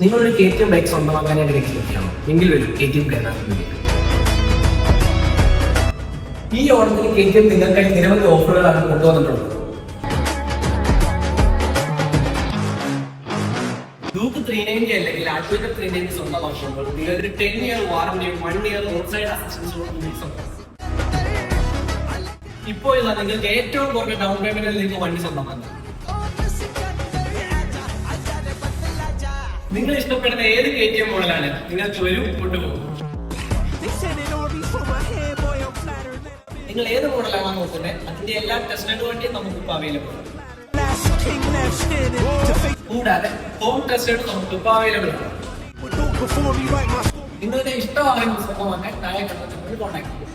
നിങ്ങളൊരു KTM bike സ്വന്തമാക്കാനായിട്ട് ലക്ഷ്യമാണ് എങ്കിൽ വരും KTM കേരളത്തിൽ. ഈ ഓണത്തിന് KTM നിങ്ങൾക്കായി നിരവധി ഓഫറുകളാണ് കൊണ്ടുവന്നിട്ടുള്ളത്. ഡ്യൂക്ക് 390 അല്ലെങ്കിൽ ആക്ടിവേറ്റർ 390 സ്വന്തമാക്കുമ്പോൾ നിങ്ങളൊരു 10 ഇയർ വാറന്റിയും 1 ഇയർ റോഡ് സൈഡ് അസിസ്റ്റൻസും. ഇപ്പോൾ നിങ്ങൾക്ക് ഏറ്റവും കുറഞ്ഞ ഡൗൺ പേയ്മെന്റിൽ നിങ്ങൾക്ക് വണ്ടി സ്വന്തമാക്കാം. നിങ്ങൾ ഇഷ്ടപ്പെടുന്ന ഏത് KTM മോഡലാണ് നിങ്ങൾക്ക് വരും കൊണ്ടുപോകും. നിങ്ങൾ ഏത് മോഡലാണ് നോക്കുന്നത് അതിന്റെ എല്ലാ ടെസ്റ്റ് വണ്ടിയും നമുക്കിപ്പോൾ അവൈലബിൾ ആണ്. കൂടാതെ ഹോം ടെസ്റ്റ് നമുക്കിപ്പോൾ അവൈലബിൾ ആണ്. നിങ്ങളുടെ ഇഷ്ടമാണെങ്കിൽ സ്വന്തമാക്കാൻ താഴെ കോൺടാക്ട് ചെയ്യും.